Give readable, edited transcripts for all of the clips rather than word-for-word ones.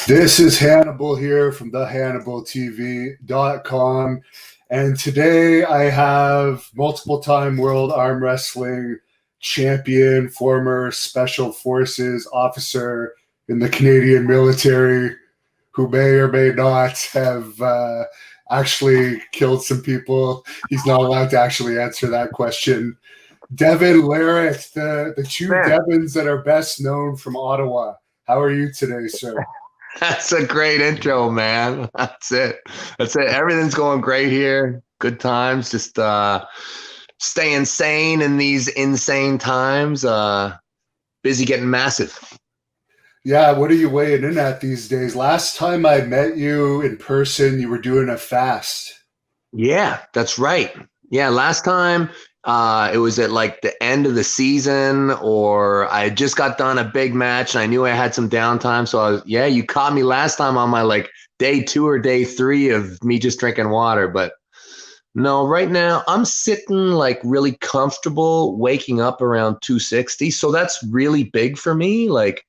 This is Hannibal here from thehannibaltv.com. And today I have multiple time world arm wrestling champion, former special forces officer in the Canadian military, who may or may not have actually killed some people. He's not allowed to actually answer that question. Devon Larratt, the two Devons that are best known from Ottawa. How are you today, sir? That's a great intro, man. That's it. Everything's going great here. Good times. Just staying sane in these insane times. Busy getting massive. Yeah, what are you weighing in at these days? Last time I met you in person, you were doing a fast. Yeah, that's right. Yeah, last time it was at like the end of the season, or I just got done a big match and I knew I had some downtime. So you caught me last time on my like day 2 or day 3 of me just drinking water. But no, right now I'm sitting like really comfortable, waking up around 260. So that's really big for me. Like,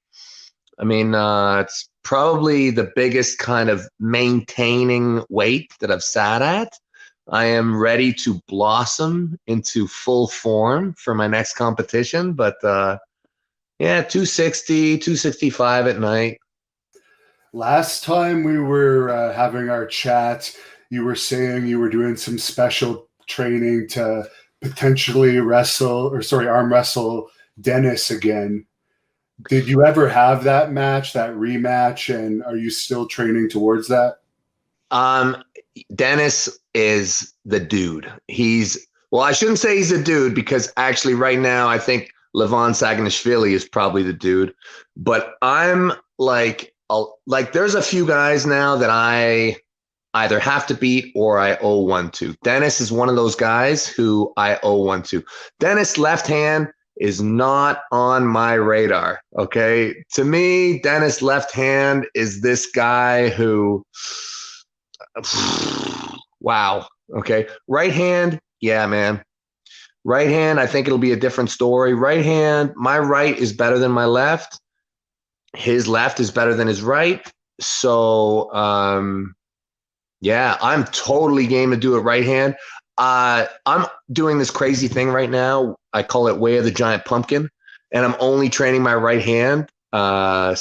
I mean, it's probably the biggest kind of maintaining weight that I've sat at. I am ready to blossom into full form for my next competition. But 260, 265 at night. Last time we were having our chat, you were saying you were doing some special training to potentially arm wrestle Dennis again. Did you ever have that match, that rematch, and are you still training towards that? Dennis is the dude. I shouldn't say he's a dude, because actually right now I think Levon Saginashvili is probably the dude. But I'm like there's a few guys now that I either have to beat or I owe one to. Dennis is one of those guys who I owe one to. Dennis' left hand is not on my radar, okay? To me, Dennis' left hand is this guy who, wow, okay? Right hand, yeah, man. Right hand, I think it'll be a different story. Right hand, my right is better than my left. His left is better than his right. So, I'm totally game to do it right hand. I'm doing this crazy thing right now. I call it Way of the Giant Pumpkin, and I'm only training my right hand. I'd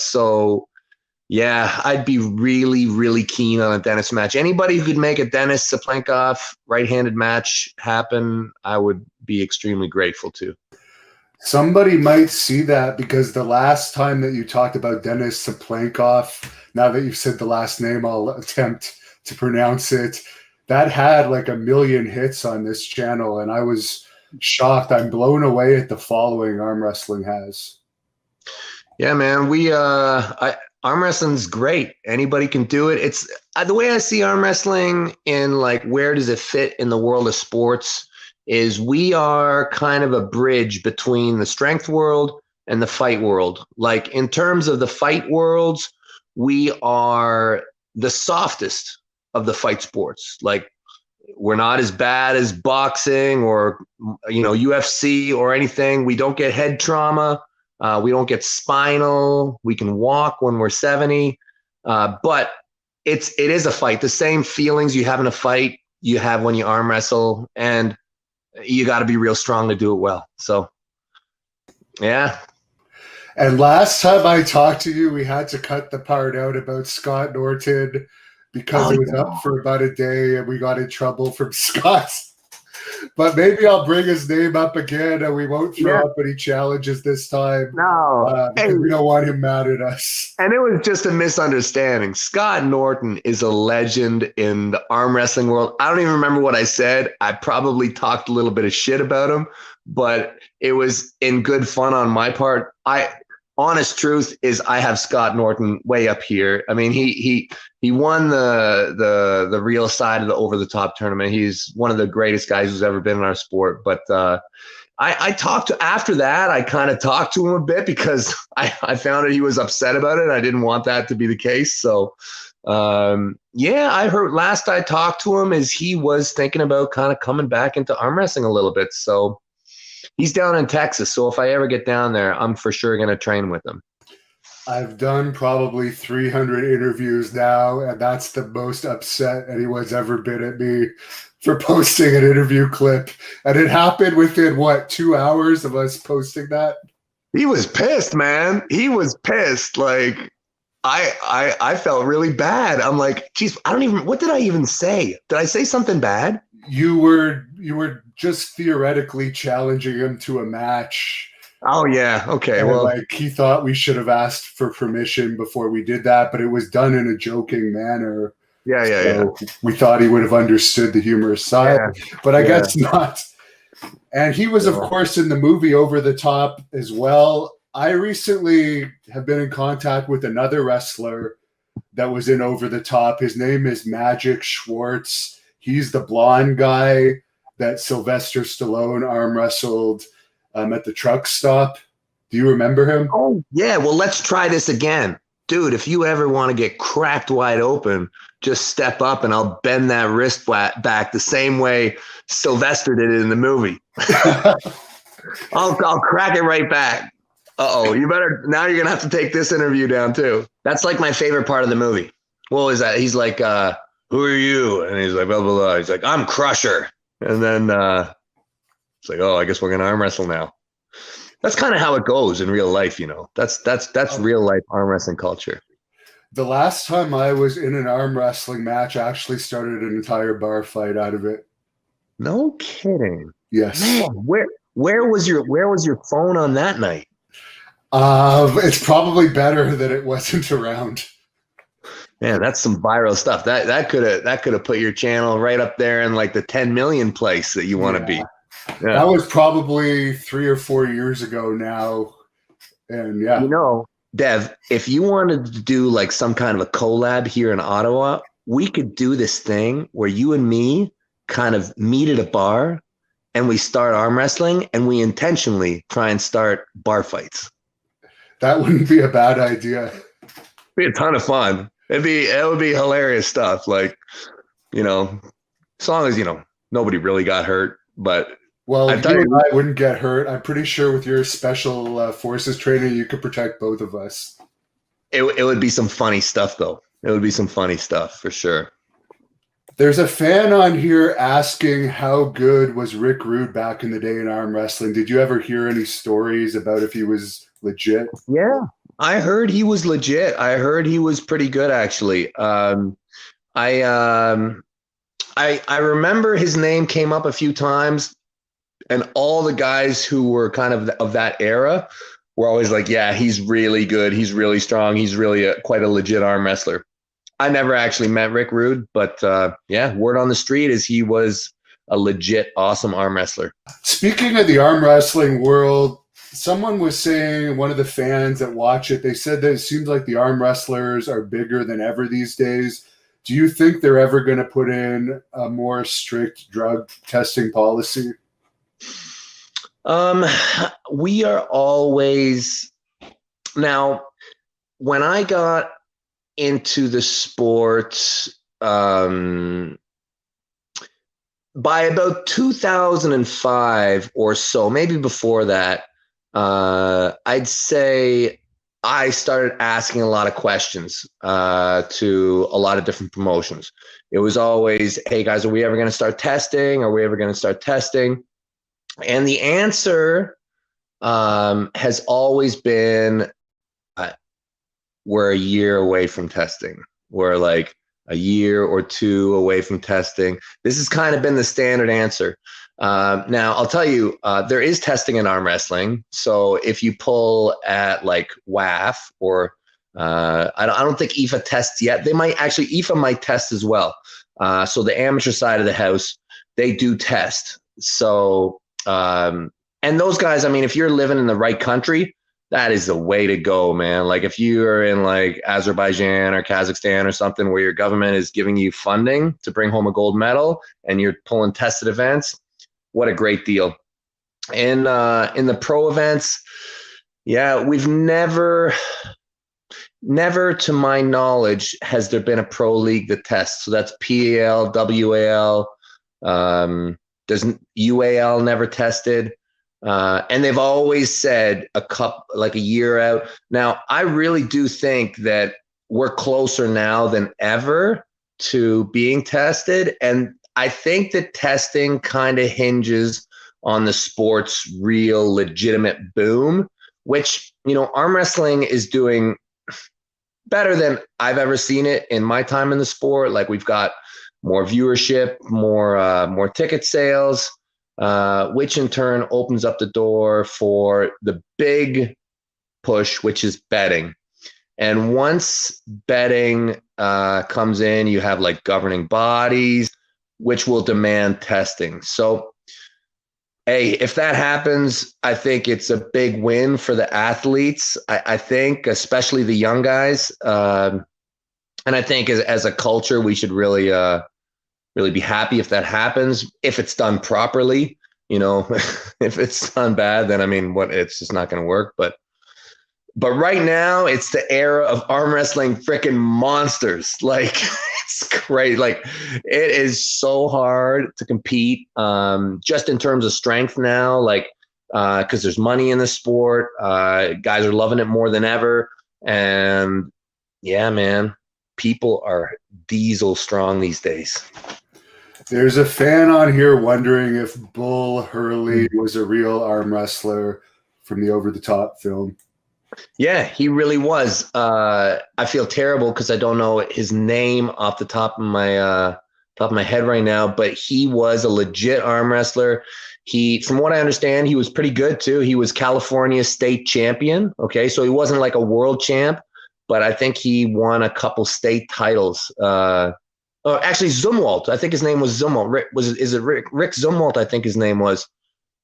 be really, really keen on a Dennis match. Anybody who could make a Dennis Saplenkov right-handed match happen, I would be extremely grateful to. Somebody might see that, because the last time that you talked about Dennis Saplenkov, now that you've said the last name, I'll attempt to pronounce it. That had like 1 million hits on this channel, and I was shocked. I'm blown away at the following arm wrestling has. Yeah, man. Arm wrestling's great. Anybody can do it. It's the way I see arm wrestling in like where does it fit in the world of sports is we are kind of a bridge between the strength world and the fight world. Like in terms of the fight worlds, we are the softest of the fight sports. Like we're not as bad as boxing or, UFC or anything. We don't get head trauma. We don't get spinal. We can walk when we're 70. But it is a fight. The same feelings you have in a fight, you have when you arm wrestle, and you got to be real strong to do it well. So, yeah. And last time I talked to you, we had to cut the part out about Scott Norton, because it was up for about a day and we got in trouble from Scott. But maybe I'll bring his name up again and we won't throw up any challenges this time. No. Because we don't want him mad at us. And it was just a misunderstanding. Scott Norton is a legend in the arm wrestling world. I don't even remember what I said. I probably talked a little bit of shit about him, but it was in good fun on my part. Honest truth is I have Scott Norton way up here. I mean, he won the real side of the over the top tournament. He's one of the greatest guys who's ever been in our sport. But I talked to after that. I kind of talked to him a bit because I found that he was upset about it. I didn't want that to be the case. So I heard last I talked to him is he was thinking about kind of coming back into arm wrestling a little bit. So. He's down in Texas, so if I ever get down there, I'm for sure going to train with him. I've done probably 300 interviews now, and that's the most upset anyone's ever been at me for posting an interview clip. And it happened within what, 2 hours of us posting that? He was pissed, man. He was pissed. Like I felt really bad. I'm like, geez, I don't even. What did I even say? Did I say something bad? You were just theoretically challenging him to a match. Oh yeah. Okay. And Well. like he thought we should have asked for permission before we did that, but it was done in a joking manner. Yeah. Yeah. Yeah. So we thought he would have understood the humorous side, Yeah. but I Yeah. guess not. And he was, of course, in the movie Over the Top as well. I recently have been in contact with another wrestler that was in Over the Top. His name is Magic Schwartz. He's the blonde guy that Sylvester Stallone arm wrestled at the truck stop. Do you remember him? Oh yeah. Well, let's try this again, dude. If you ever want to get cracked wide open, just step up and I'll bend that wrist back the same way Sylvester did it in the movie. I'll crack it right back. Uh-oh, you better, now you're gonna have to take this interview down too. That's like my favorite part of the movie. What was that? He's like, who are you? And he's like, blah, blah, blah. He's like, I'm Crusher. And then it's like, oh, I guess we're gonna arm wrestle now. That's kind of how it goes in real life, you know. That's real life arm wrestling culture. The last time I was in an arm wrestling match, I actually started an entire bar fight out of it. No kidding. Yes. Man, where was your phone on that night? It's probably better that it wasn't around. Man, that's some viral stuff. That could have put your channel right up there in like the 10 million place that you want to be. Yeah. That was probably 3 or 4 years ago now. And yeah. You know, Dev, if you wanted to do like some kind of a collab here in Ottawa, we could do this thing where you and me kind of meet at a bar and we start arm wrestling and we intentionally try and start bar fights. That wouldn't be a bad idea. It'd be a ton of fun. It would be hilarious stuff. Like, you know, as long as, you know, nobody really got hurt, but well, you and I wouldn't get hurt. I'm pretty sure with your special forces training, you could protect both of us. It would be some funny stuff, though. It would be some funny stuff for sure. There's a fan on here asking how good was Rick Rude back in the day in arm wrestling. Did you ever hear any stories about if he was legit? Yeah, I heard he was legit. I heard he was pretty good, actually. I remember his name came up a few times, and all the guys who were kind of that era were always like, yeah, he's really good. He's really strong. He's really quite a legit arm wrestler. I never actually met Rick Rude, but yeah, word on the street is he was a legit awesome arm wrestler. Speaking of the arm wrestling world, someone was saying, one of the fans that watch it, they said that it seems like the arm wrestlers are bigger than ever these days. Do you think they're ever going to put in a more strict drug testing policy? We are always, now, when I got into the sport, by about 2005 or so, maybe before that, I'd say I started asking a lot of questions to a lot of different promotions. It was always, hey guys, are we ever going to start testing? Are we ever going to start testing? And the answer has always been, we're a year away from testing. We're like a year or two away from testing. This has kind of been the standard answer. Now, I'll tell you, there is testing in arm wrestling. So if you pull at like WAF or I don't think IFA tests yet. They might actually, IFA might test as well. So the amateur side of the house, they do test. So, and those guys, I mean, if you're living in the right country, that is the way to go, man. Like if you are in like Azerbaijan or Kazakhstan or something where your government is giving you funding to bring home a gold medal and you're pulling tested events, what a great deal. And in the pro events, yeah, we've never to my knowledge, has there been a pro league that tests. So that's PAL, WAL, doesn't UAL never tested. And they've always said like a year out. Now, I really do think that we're closer now than ever to being tested. And I think that testing kind of hinges on the sport's real legitimate boom, which, arm wrestling is doing better than I've ever seen it in my time in the sport. Like, we've got more viewership, more ticket sales, which in turn opens up the door for the big push, which is betting. And once betting comes in, you have like governing bodies, which will demand testing. So, hey, if that happens, I think it's a big win for the athletes. I think, especially the young guys. And I think as a culture, we should really be happy if that happens, if it's done properly. If it's done bad, then it's just not going to work. But right now, it's the era of arm wrestling freaking monsters. Like, it's great. Like, it is so hard to compete, just in terms of strength now. Like, because there's money in the sport. Guys are loving it more than ever. And yeah, man, people are diesel strong these days. There's a fan on here wondering if Bull Hurley was a real arm wrestler from the Over the Top film. Yeah, he really was. I feel terrible because I don't know his name off the top of my head right now, but he was a legit arm wrestler. From what I understand, he was pretty good too. He was California state champion. Okay, so he wasn't like a world champ, but I think he won a couple state titles. Actually, Zumwalt. I think his name was Zumwalt. Rick Zumwalt? I think his name was.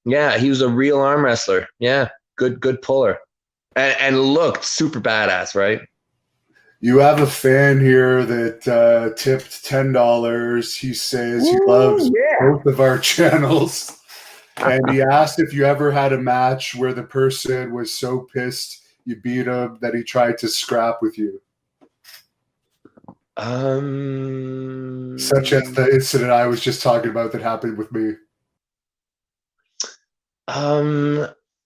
Yeah, he was a real arm wrestler. Yeah, good puller. And looked super badass, right? You have a fan here that tipped $10. He says he loves both of our channels. And he asked if you ever had a match where the person was so pissed you beat him that he tried to scrap with you. Such as the incident I was just talking about that happened with me.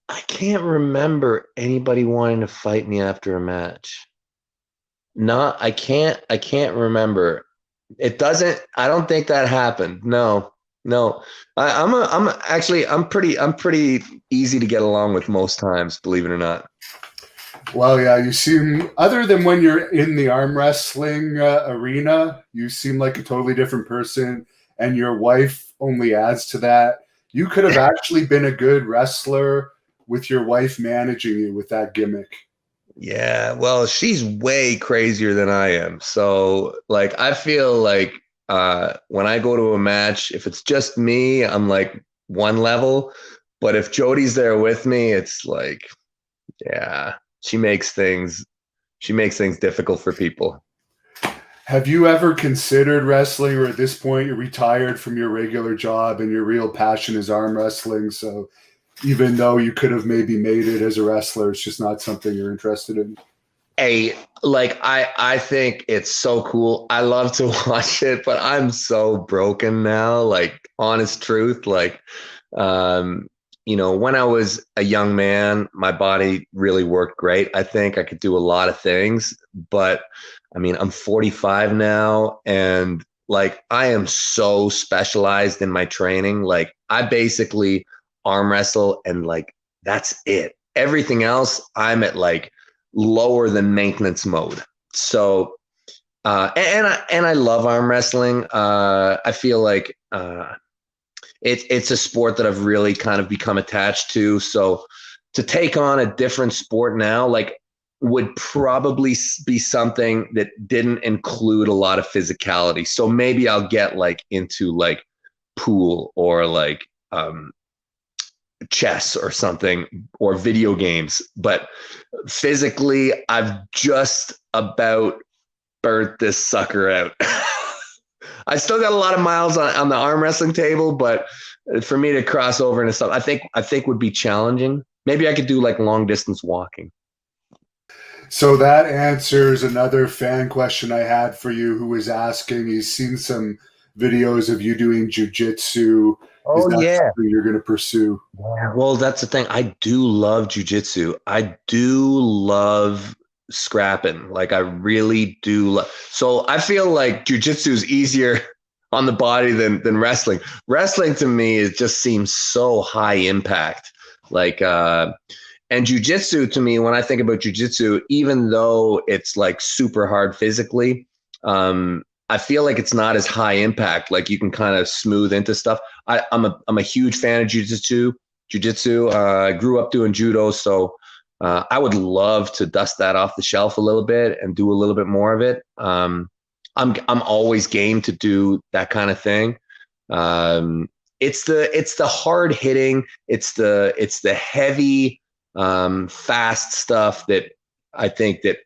I can't remember anybody wanting to fight me after a match. No, I can't remember. It doesn't. I don't think that happened. No. I'm pretty easy to get along with most times, believe it or not. Well, yeah, you seem, other than when you're in the arm wrestling arena, you seem like a totally different person, and your wife only adds to that. You could have actually been a good wrestler with your wife managing you with that gimmick. Yeah, well, she's way crazier than I am. So, like, I feel like when I go to a match, if it's just me, I'm like one level. But if Jody's there with me, it's like, yeah, she makes things difficult for people. Have you ever considered wrestling, or at this point you're retired from your regular job and your real passion is arm wrestling? So even though you could have maybe made it as a wrestler, it's just not something you're interested in? Hey, like, I think it's so cool. I love to watch it, but I'm so broken now. Like, honest truth, like, when I was a young man, my body really worked great. I think I could do a lot of things, but I'm 45 now, and like, I am so specialized in my training. Like, I basically arm wrestle, and like, that's it. Everything else, I'm at like lower than maintenance mode. So, and I love arm wrestling. I feel like it's a sport that I've really kind of become attached to. So to take on a different sport now, like, would probably be something that didn't include a lot of physicality. So maybe I'll get like into like pool or like chess or something, or video games. But physically, I've just about burnt this sucker out. I still got a lot of miles on the arm wrestling table, but for me to cross over into something, I think would be challenging. Maybe I could do like long distance walking. So that answers another fan question I had for you, who was asking, he's seen some videos of you doing jiu-jitsu Is Oh that yeah. something you're going to pursue? Yeah, well, that's the thing. I do love jujitsu. I do love scrapping. Like I really do love. So I feel like jujitsu is easier on the body than wrestling. Wrestling to me it just seems so high impact. Like and jujitsu to me, when I think about jujitsu, even though it's like super hard physically, I feel like it's not as high impact. Like you can kind of smooth into stuff. I'm a huge fan of jujitsu. I grew up doing judo, so I would love to dust that off the shelf a little bit and do a little bit more of it. I'm always game to do that kind of thing. Um, it's the hard hitting, it's the heavy, fast stuff that I think that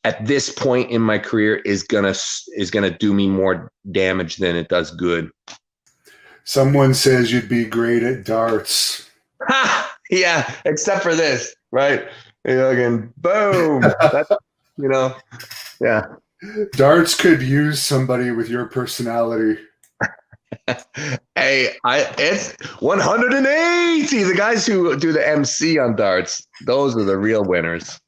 at this point in my career is gonna do me more damage than it does good. Someone says you'd be great at darts. Ha! Yeah, except for this, right? Again, boom. That's you know, yeah. Darts could use somebody with your personality. Hey, it's 180. The guys who do the MC on darts, those are the real winners.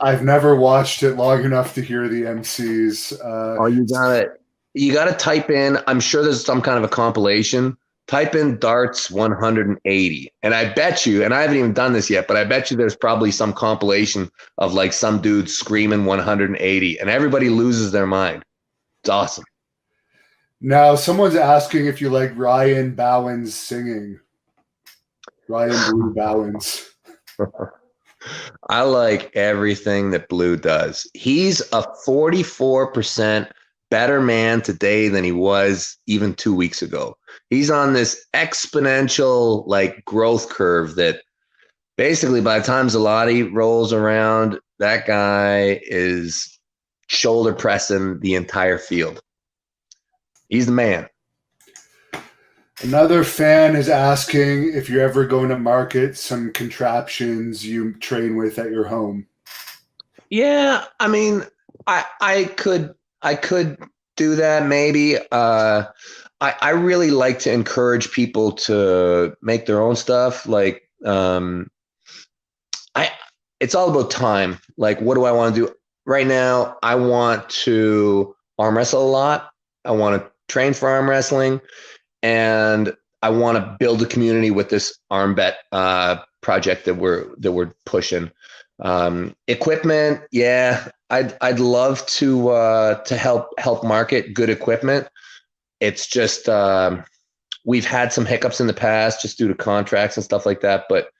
I've never watched it long enough to hear the MCs. Oh, you gotta type in. I'm sure there's some kind of a compilation. Type in darts 180, and I bet you, and I haven't even done this yet, but I bet you there's probably some compilation of like some dude screaming 180, and everybody loses their mind. It's awesome. Now, someone's asking if you like Ryan Bowen's singing. Ryan Blue Bowens. I like everything that Blue does. He's a 44% better man today than he was even 2 weeks ago. He's on this exponential like growth curve that basically by the time Zalati rolls around, that guy is shoulder pressing the entire field. He's the man. Another fan is asking if you're ever going to market some contraptions you train with at your home. Yeah, I mean, I could do that maybe. I really like to encourage people to make their own stuff. Like I it's all about time. Like what do I want to do? Right now, I want to arm wrestle a lot. I want to train for arm wrestling and I want to build a community with this arm bet project that we're pushing. Equipment, yeah, I'd love to help market good equipment. It's just we've had some hiccups in the past just due to contracts and stuff like that. But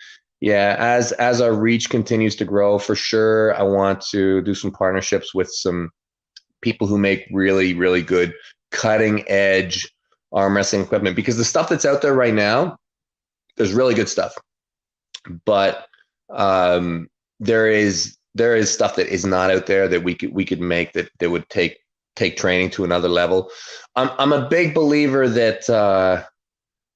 yeah, as our reach continues to grow, for sure, I want to do some partnerships with some people who make really really good cutting edge arm wrestling equipment because the stuff that's out there right now, there's really good stuff, but there is stuff that is not out there that we could make that would take training to another level. I'm a big believer that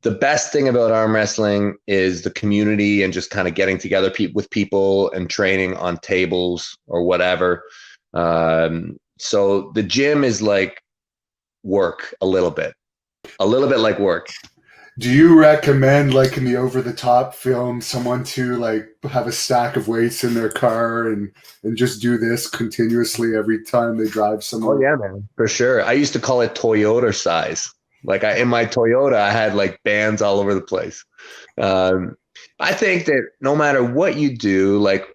the best thing about arm wrestling is the community and just kind of getting together with people and training on tables or whatever. So the gym is like work a little bit like work. Do you recommend, like in the over-the-top film, someone to like have a stack of weights in their car and just do this continuously every time they drive Oh somewhere? yeah, man, for sure. I used to call it Toyota size. Like in my Toyota, I had like bands all over the place. Um, I think that no matter what you do, like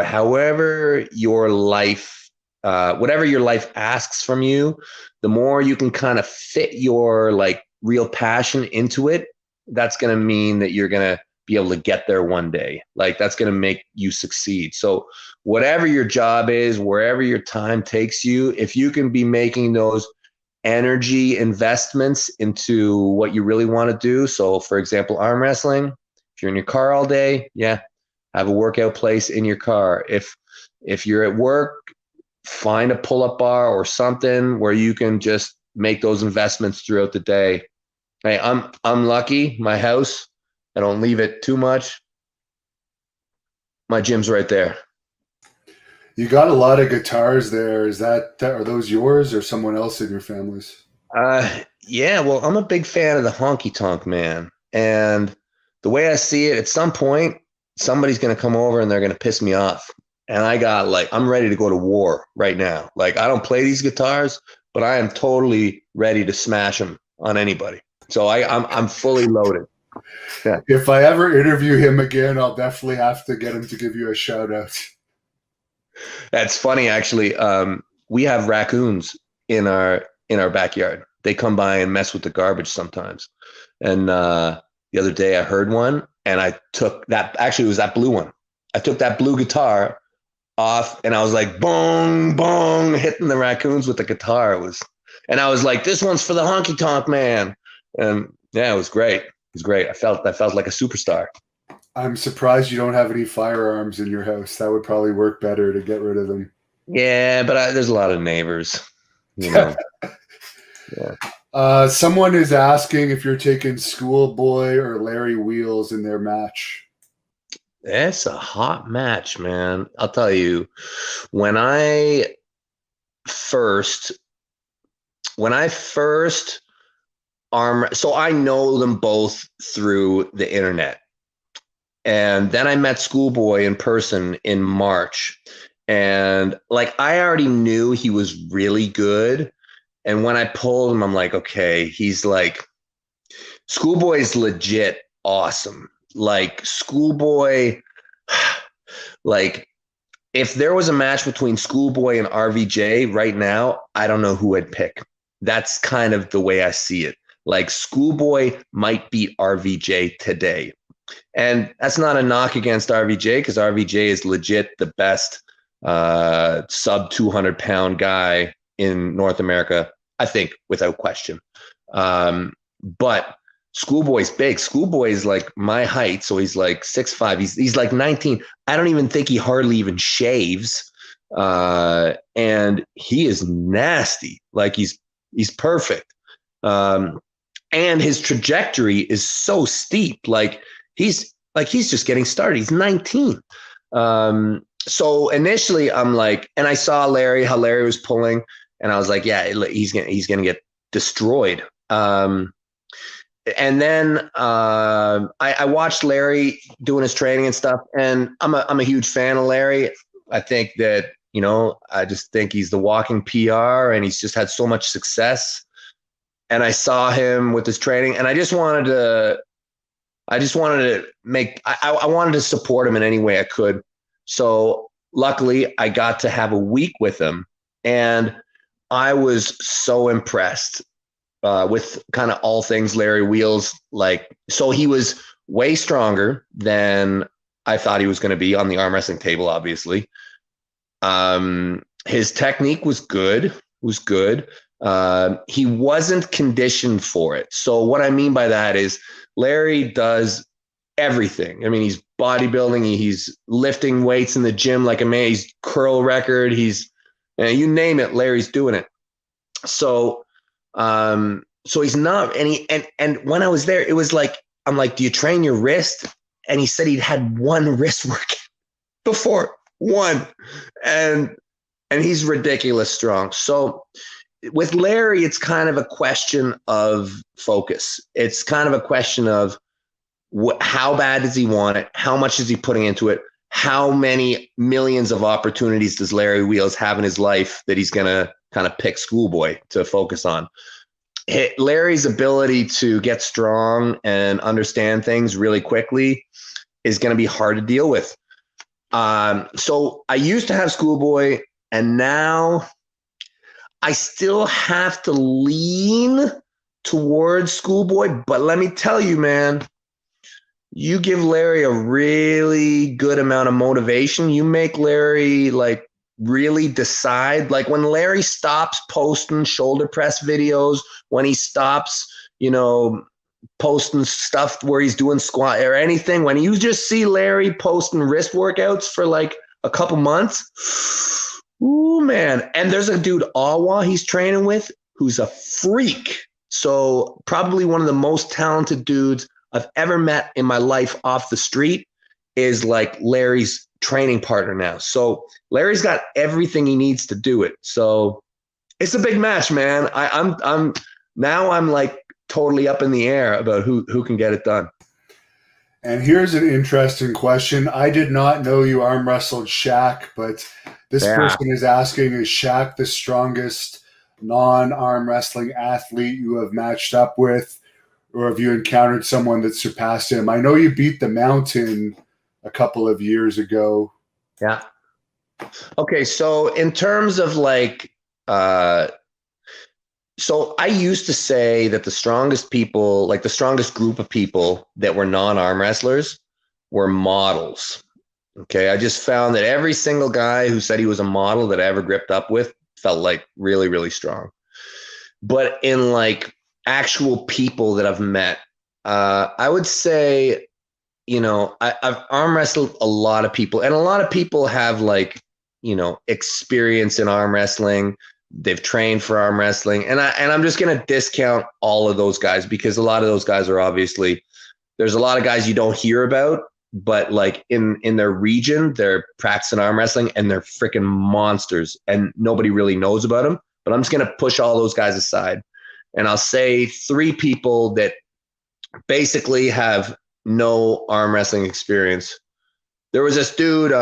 however your life, whatever your life asks from you, the more you can kind of fit your like real passion into it, that's going to mean that you're going to be able to get there one day. Like that's going to make you succeed. So whatever your job is, wherever your time takes you, if you can be making those energy investments into what you really want to do. So for example, arm wrestling, if you're in your car all day, yeah, have a workout place in your car. If you're at work, find a pull-up bar or something where you can just make those investments throughout the day. Hey, I'm lucky. My house, I don't leave it too much. My gym's right there. You got a lot of guitars there. Is that are those yours or someone else in your family's? Yeah, well, I'm a big fan of the honky tonk man. And the way I see it, at some point, somebody's going to come over and they're going to piss me off. And I'm ready to go to war right now. Like, I don't play these guitars, but I am totally ready to smash them on anybody. So I'm fully loaded. Yeah. If I ever interview him again, I'll definitely have to get him to give you a shout out. That's funny, actually. We have raccoons in our backyard. They come by and mess with the garbage sometimes. And the other day I heard one, and I took that. Actually, it was that blue one. I took that blue guitar off, and I was like, bong, bong, hitting the raccoons with the guitar. And I was like, this one's for the honky tonk man. And yeah, it was great. It was great. I felt like a superstar. I'm surprised you don't have any firearms in your house. That would probably work better to get rid of them. Yeah, but there's a lot of neighbors, you know. Yeah. Someone is asking if you're taking Schoolboy or Larry Wheels in their match. It's a hot match, man. I'll tell you, when I first when I first so I know them both through the internet. And then I met Schoolboy in person in March. And like I already knew he was really good. And when I pulled him, I'm like, okay, he's like Schoolboy's legit awesome. Like Schoolboy, like if there was a match between Schoolboy and RVJ right now, I don't know who I'd pick. That's kind of the way I see it. Like Schoolboy might beat RVJ today. And that's not a knock against RVJ because RVJ is legit the best sub 200-pound guy in North America, I think, without question. But Schoolboy's big. Schoolboy is like my height, so he's like 6'5". He's like 19. I don't even think he hardly even shaves. And he is nasty. Like he's perfect. And his trajectory is so steep. Like he's just getting started. He's 19. So initially I'm like, and I saw how Larry was pulling, and I was like, yeah, he's gonna get destroyed. And then I watched Larry doing his training and stuff, and I'm a huge fan of Larry. I think that, I just think he's the walking PR, and he's just had so much success. And I saw him with his training, and I wanted to support him in any way I could. So luckily I got to have a week with him, and I was so impressed with kind of all things Larry Wheels. So he was way stronger than I thought he was going to be on the arm wrestling table, obviously. His technique was good. He wasn't conditioned for it. So what I mean by that is Larry does everything. I mean, he's bodybuilding, he's lifting weights in the gym like a man, he's curl record, you name it, Larry's doing it. So he's not, and when I was there, it was like, I'm like, do you train your wrist? And he said he'd had one wrist work before, one, and he's ridiculous strong. So with Larry, it's kind of a question of focus. It's kind of a question of how bad does he want it? How much is he putting into it? How many millions of opportunities does Larry Wheels have in his life that he's going to kind of pick Schoolboy to focus on? Larry's ability to get strong and understand things really quickly is going to be hard to deal with. So I used to have Schoolboy, and now I still have to lean towards Schoolboy. But let me tell you, man, you give Larry a really good amount of motivation. You make Larry really decide. Like when Larry stops posting shoulder press videos, when he stops, posting stuff where he's doing squat or anything, when you just see Larry posting wrist workouts for like a couple months, ooh, man. And there's a dude, Awa, he's training with, who's a freak. So probably one of the most talented dudes I've ever met in my life off the street is like Larry's training partner now. So Larry's got everything he needs to do it. So it's a big match, man. Now I'm like totally up in the air about who can get it done. And here's an interesting question. I did not know you arm wrestled Shaq, but this Yeah. person is asking, is Shaq the strongest non-arm wrestling athlete you have matched up with, or have you encountered someone that surpassed him? I know you beat the Mountain a couple of years ago. Yeah. Okay, so in terms of like uh so I used to say that the strongest people, like the strongest group of people that were non-arm wrestlers were models. Okay, I just found that every single guy who said he was a model that I ever gripped up with felt like really, really strong. But in like actual people that I've met, I would say, I've arm wrestled a lot of people, and a lot of people have like, experience in arm wrestling. They've trained for arm wrestling, and I'm just gonna discount all of those guys because a lot of those guys are obviously there's a lot of guys you don't hear about, but like in their region, they're practicing arm wrestling and they're freaking monsters, and nobody really knows about them. But I'm just gonna push all those guys aside, and I'll say three people that basically have no arm wrestling experience. There was this dude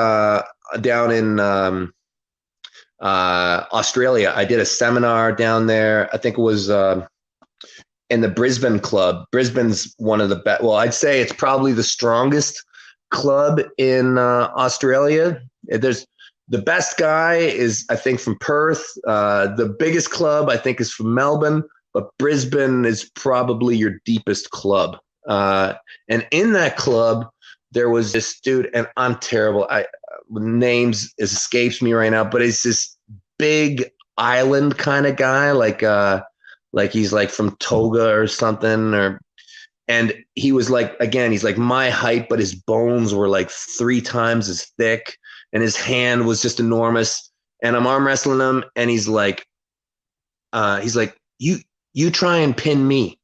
down in Australia. I did a seminar down there. I think it was in the Brisbane club. Brisbane's one of the best. Well, I'd say it's probably the strongest club in Australia. There's the best guy is I think from Perth. The biggest club I think is from Melbourne, but Brisbane is probably your deepest club. And in that club, there was this dude, and I'm terrible. Names escapes me right now, but it's this big island kind of guy, like he's like from Toga or something, and he was like, again, he's like my height, but his bones were like 3 times as thick, and his hand was just enormous. And I'm arm wrestling him, and he's like, you try and pin me,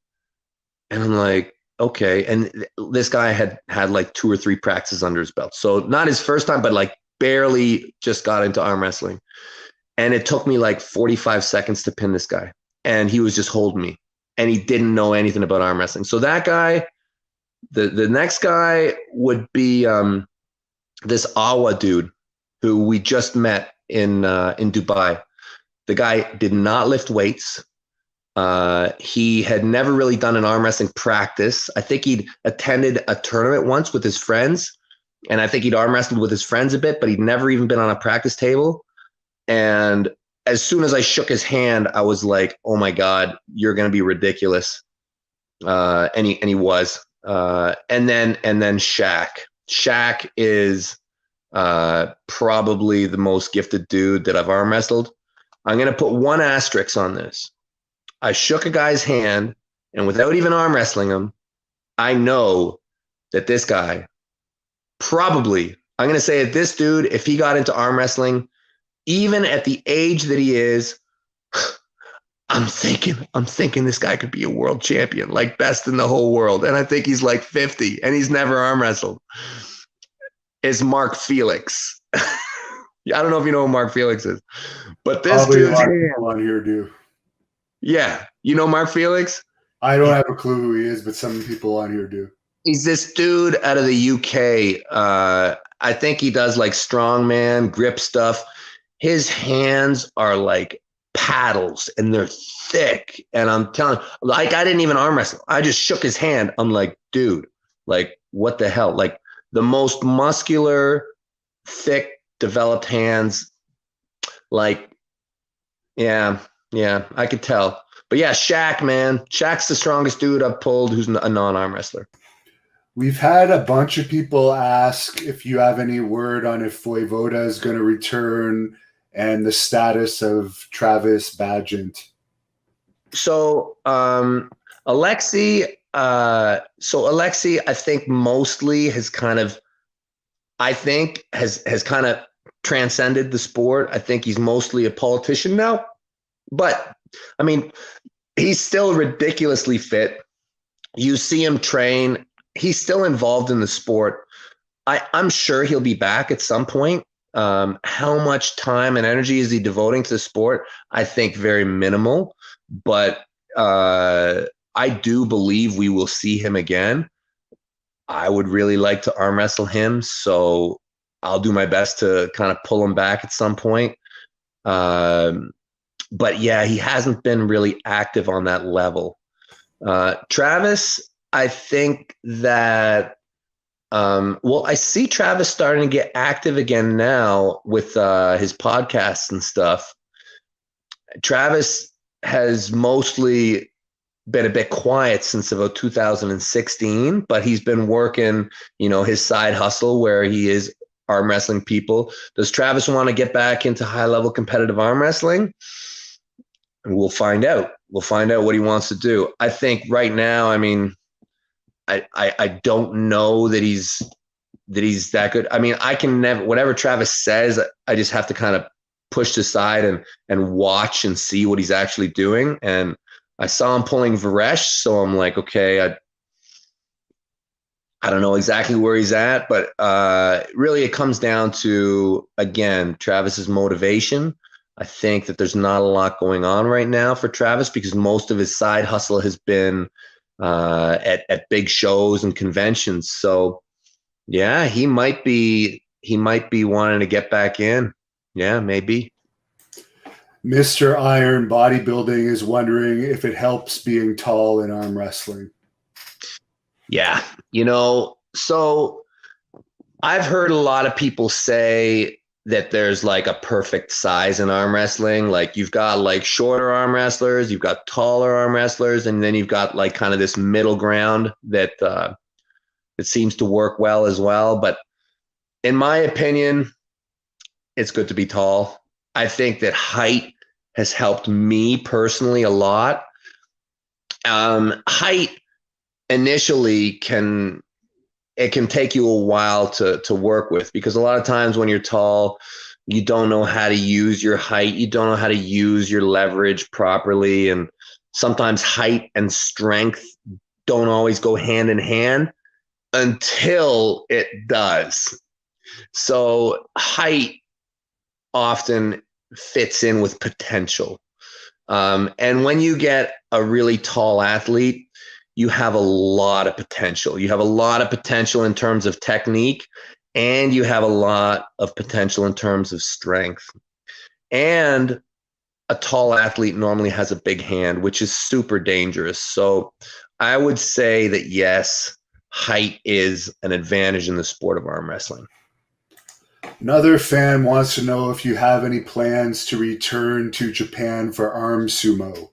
and I'm like, okay. And this guy had like 2 or 3 practices under his belt. So not his first time, but like barely just got into arm wrestling. And it took me like 45 seconds to pin this guy. And he was just holding me. And he didn't know anything about arm wrestling. So that guy, the next guy would be this Awa dude who we just met in Dubai. The guy did not lift weights. He had never really done an arm wrestling practice. I think he'd attended a tournament once with his friends, and I think he'd arm wrestled with his friends a bit, but he'd never even been on a practice table. And as soon as I shook his hand, I was like, "Oh my God, you're going to be ridiculous." And he was. And then Shaq. Shaq is probably the most gifted dude that I've arm wrestled. I'm going to put one asterisk on this. I shook a guy's hand, and without even arm wrestling him, I know that this guy probably, I'm going to say that this dude, if he got into arm wrestling, even at the age that he is, I'm thinking this guy could be a world champion, like best in the whole world. And I think he's like 50 and he's never arm wrestled. Is Mark Felix. I don't know if you know who Mark Felix is, but this Probably a dude's lot of hand. people on here do. Yeah. You know Mark Felix? I don't have a clue who he is, but some people on here do. He's this dude out of the UK. I think he does like strongman grip stuff. His hands are like paddles and they're thick. And I'm telling, like, I didn't even arm wrestle. I just shook his hand. I'm like, dude, like, what the hell? Like the most muscular, thick, developed hands. Like, yeah, I could tell. But yeah, Shaq, man. Shaq's the strongest dude I've pulled who's a non-arm wrestler. We've had a bunch of people ask if you have any word on if Voivoda is going to return and the status of Travis Badgent. So Alexi, I think mostly has kind of, has kind of transcended the sport. I think he's mostly a politician now, but I mean, he's still ridiculously fit. You see him train. He's still involved in the sport. I'm sure he'll be back at some point. How much time and energy is he devoting to the sport? I think very minimal, but I do believe we will see him again. I would really like to arm wrestle him, so I'll do my best to kind of pull him back at some point. But yeah, he hasn't been really active on that level. Travis, I think that I see Travis starting to get active again now with his podcasts and stuff. Travis has mostly been a bit quiet since about 2016, but he's been working, his side hustle where he is arm wrestling people. Does Travis want to get back into high-level competitive arm wrestling? And we'll find out. We'll find out what he wants to do. I think right now, I mean, I don't know that he's that good. I mean, I can never, whatever Travis says, I just have to kind of push aside and watch and see what he's actually doing. And I saw him pulling Varesh, so I'm like, okay, I don't know exactly where he's at, but really it comes down to, again, Travis's motivation. I think that there's not a lot going on right now for Travis because most of his side hustle has been at big shows and conventions. So yeah, he might be wanting to get back in. Yeah, maybe. Mr. Iron Bodybuilding is wondering if it helps being tall in arm wrestling. Yeah, so I've heard a lot of people say that there's like a perfect size in arm wrestling. Like you've got like shorter arm wrestlers, you've got taller arm wrestlers, and then you've got like kind of this middle ground that seems to work well as well. But in my opinion, it's good to be tall. I think that height has helped me personally a lot. Height initially can take you a while to work with because a lot of times when you're tall, you don't know how to use your height. You don't know how to use your leverage properly. And sometimes height and strength don't always go hand in hand until it does. So height often fits in with potential. And when you get a really tall athlete, you have a lot of potential. You have a lot of potential in terms of technique, and you have a lot of potential in terms of strength. And a tall athlete normally has a big hand, which is super dangerous. So I would say that yes, height is an advantage in the sport of arm wrestling. Another fan wants to know if you have any plans to return to Japan for arm sumo.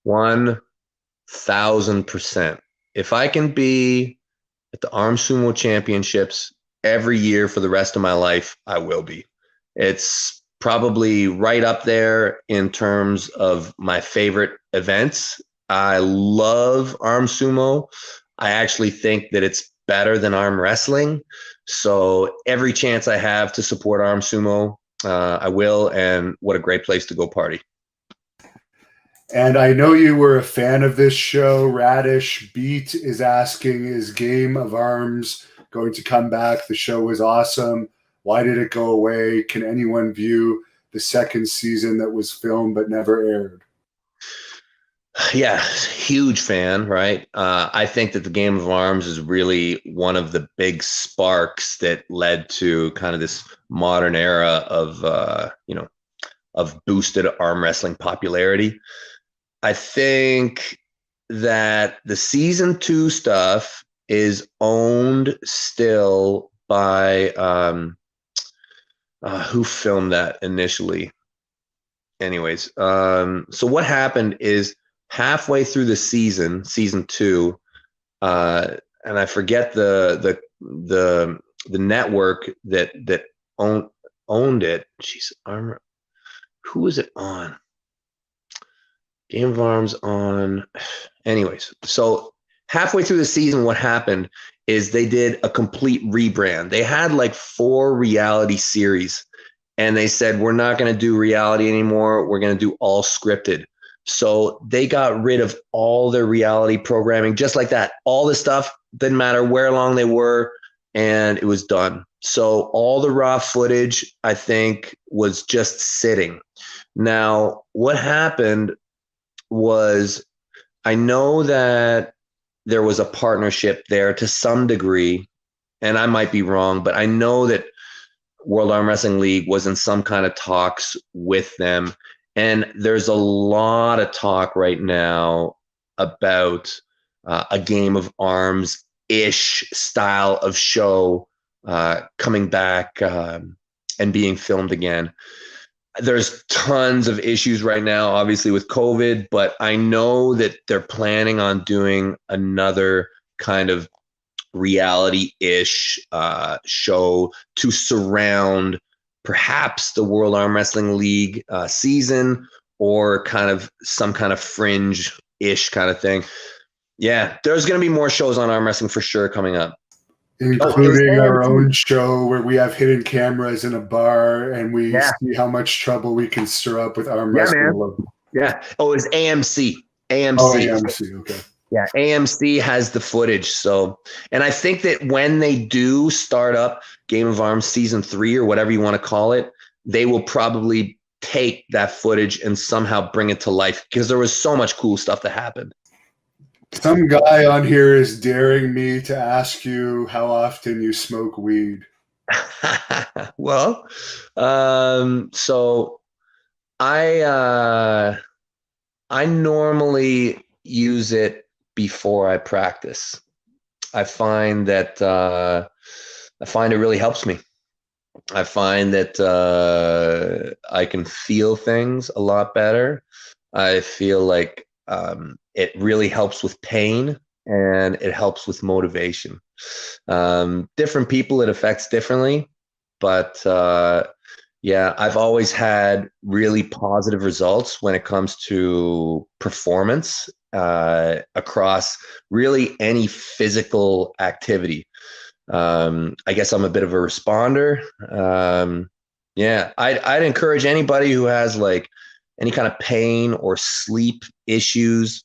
1,000%. If I can be at the arm sumo championships every year for the rest of my life, I will be. It's probably right up there in terms of my favorite events. I love arm sumo. I actually think that it's better than arm wrestling. So every chance I have to support arm sumo, I will. And what a great place to go party. And I know you were a fan of this show. Radish Beat is asking, is Game of Arms going to come back? The show was awesome. Why did it go away? Can anyone view the second season that was filmed but never aired? Yeah, huge fan, right? I think that the Game of Arms is really one of the big sparks that led to kind of this modern era of, of boosted arm wrestling popularity. I think that the season 2 stuff is owned still by who filmed that initially. Anyways, so what happened is halfway through the season 2, and I forget the network that owned it. Jeez, who was it on? Game of Arms on. Anyways, so halfway through the season, what happened is they did a complete rebrand. They had like 4 reality series, and they said, we're not going to do reality anymore. We're going to do all scripted. So they got rid of all their reality programming, just like that. All the stuff, didn't matter where long they were, and it was done. So all the raw footage, I think, was just sitting. Now, what happened was I know that there was a partnership there to some degree, and I might be wrong, but I know that World Arm Wrestling League was in some kind of talks with them. And there's a lot of talk right now about a Game of Arms ish style of show coming back and being filmed again. There's tons of issues right now, obviously, with COVID, but I know that they're planning on doing another kind of reality-ish show to surround perhaps the World Arm Wrestling League season, or kind of some kind of fringe-ish kind of thing. Yeah, there's going to be more shows on arm wrestling for sure coming up. Including our own show where we have hidden cameras in a bar and we see how much trouble we can stir up with arm wrestling. Man. Yeah. Oh, it's AMC. AMC. Oh, AMC. Okay. Yeah, AMC has the footage. So, and I think that when they do start up Game of Arms season 3 or whatever you want to call it, they will probably take that footage and somehow bring it to life, because there was so much cool stuff that happened. Some guy on here is daring me to ask you how often you smoke weed. Well, so I normally use it before I practice. I find that it really helps me. I find that I can feel things a lot better. I feel like it really helps with pain, and it helps with motivation. Different people it affects differently, but yeah, I've always had really positive results when it comes to performance across really any physical activity. I guess I'm a bit of a responder. Yeah, I'd encourage anybody who has like any kind of pain or sleep issues,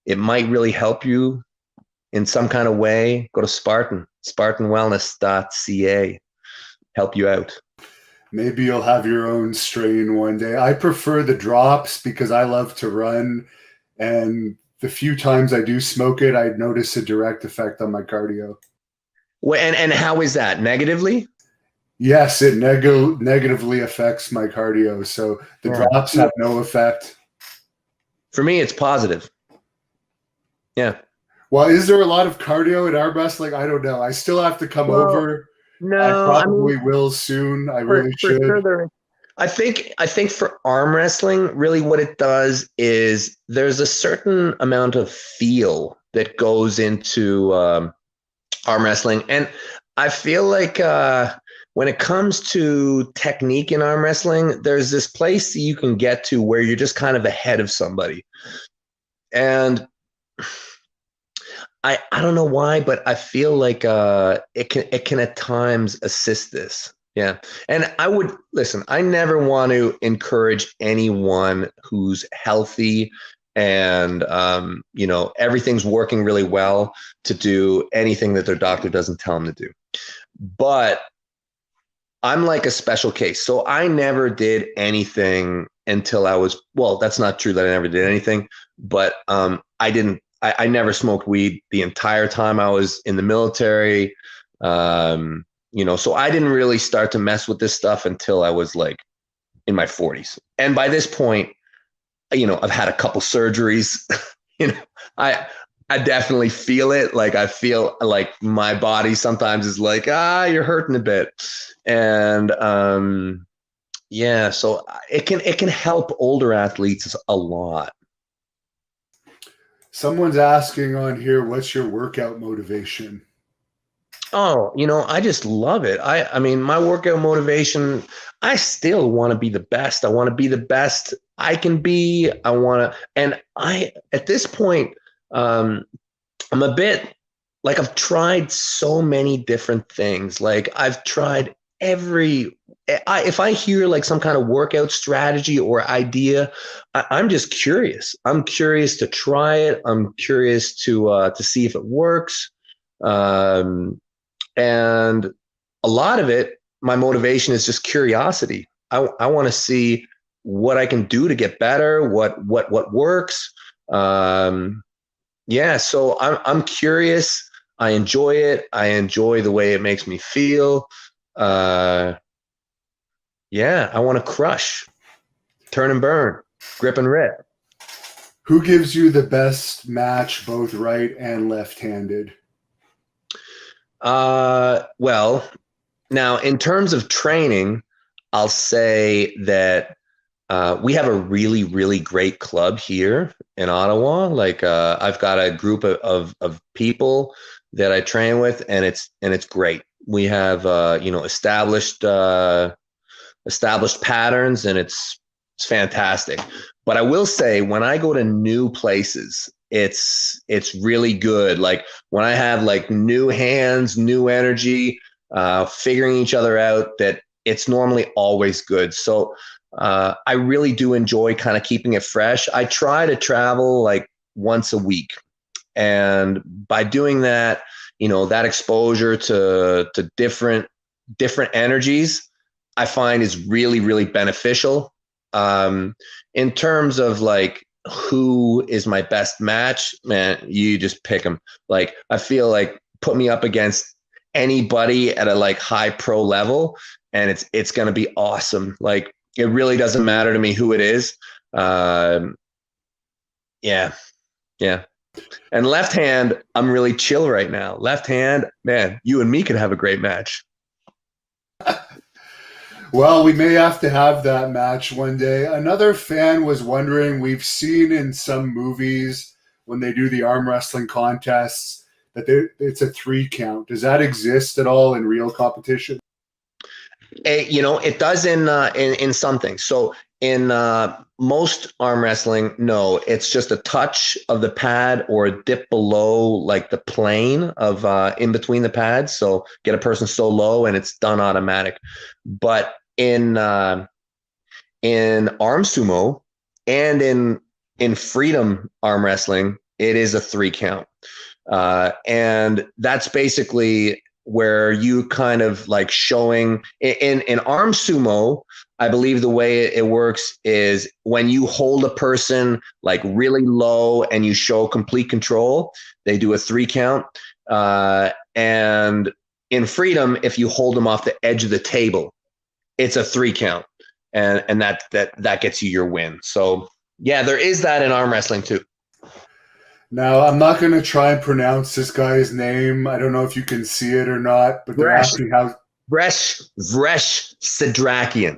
it might really help you in some kind of way. Go to spartanwellness.ca, help you out. Maybe you'll have your own strain one day. I prefer the drops because I love to run, and the few times I do smoke it, I notice a direct effect on my cardio. Well, and how is that? Negatively? Yes, it negatively affects my cardio. So the drops have no effect. For me, it's positive. Yeah. Well, is there a lot of cardio in arm wrestling? I don't know. I still have to come over. No, I probably will soon. I really should. Sure I think for arm wrestling, really what it does is there's a certain amount of feel that goes into arm wrestling. And I feel like when it comes to technique in arm wrestling, there's this place that you can get to where you're just kind of ahead of somebody. And I don't know why, but I feel like it can at times assist this. Yeah. And I would listen, I never want to encourage anyone who's healthy and everything's working really well to do anything that their doctor doesn't tell them to do. But I'm like a special case. So I never did anything until I was, well, that's not true that I never did anything, but I never smoked weed the entire time I was in the military. So I didn't really start to mess with this stuff until I was like in my 40s. And by this point, I've had a couple surgeries. I definitely feel it. Like I feel like my body sometimes is like, you're hurting a bit. And so it can help older athletes a lot. Someone's asking on here, what's your workout motivation? Oh, I just love it. I mean, my workout motivation, I still want to be the best. I want to be the best I can be. And at this point, I'm a bit like, I've tried so many different things. Like I've tried if I hear like some kind of workout strategy or idea, I'm just curious. I'm curious to try it. I'm curious to see if it works. And a lot of it, my motivation is just curiosity. I want to see what I can do to get better, what works. Yeah, so I'm curious. I enjoy it. I enjoy the way it makes me feel. Uh, yeah, I want to crush, turn and burn, grip and rip. Who gives you the best match, both right and left-handed? Well, now in terms of training, I'll say that we have a really, really great club here in Ottawa. Like I've got a group of people that I train with, and it's great. We have established patterns, and it's fantastic. But I will say, when I go to new places, it's really good. Like when I have like new hands, new energy, figuring each other out, that it's normally always good. So I really do enjoy kind of keeping it fresh. I try to travel like once a week, and by doing that, that exposure to different energies, I find is really, really beneficial. Um, in terms of like who is my best match, man, you just pick them. Like I feel like put me up against anybody at a like high pro level, and it's gonna be awesome. Like it really doesn't matter to me who it is. Um, yeah, yeah. And left hand, I'm really chill right now. Left hand, man, you and me could have a great match. Well, we may have to have that match one day. Another fan was wondering, we've seen in some movies when they do the arm wrestling contests that it's a 3 count. Does that exist at all in real competition? It does in some things. So in most arm wrestling, no, it's just a touch of the pad or a dip below like the plane of in between the pads. So get a person so low and it's done automatic. But in arm sumo and in freedom arm wrestling, it is a 3 count. And that's basically where you kind of like showing in arm sumo. I believe the way it works is when you hold a person like really low and you show complete control, they do a 3 count. And in freedom, if you hold them off the edge of the table, it's a 3 count, and that gets you your win. So yeah, there is that in arm wrestling too. Now, I'm not going to try and pronounce this guy's name. I don't know if you can see it or not, but they're Bresh, asking how. Vresh Sidrakian.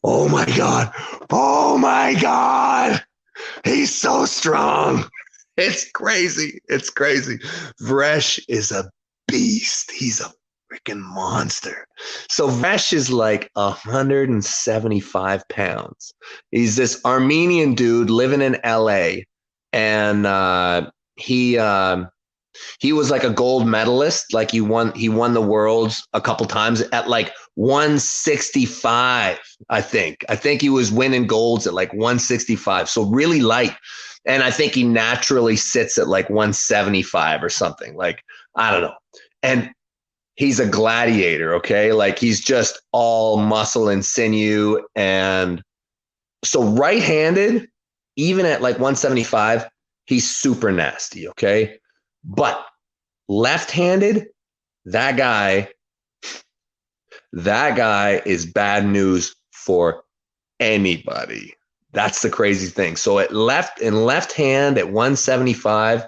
Oh my god! Oh my god! He's so strong. It's crazy. It's crazy. Vresh is a beast. He's a freaking monster. So Vresh is like 175 pounds. He's this Armenian dude living in LA, and he was like a gold medalist. Like he won the worlds a couple times at like 165. I think he was winning golds at like 165. So really light. And I think he naturally sits at like 175 or something. Like, I don't know. And he's a gladiator, okay? Like he's just all muscle and sinew. And so right-handed, even at like 175, he's super nasty, okay? But left-handed, that guy, that guy is bad news for anybody. That's the crazy thing. So left hand at 175,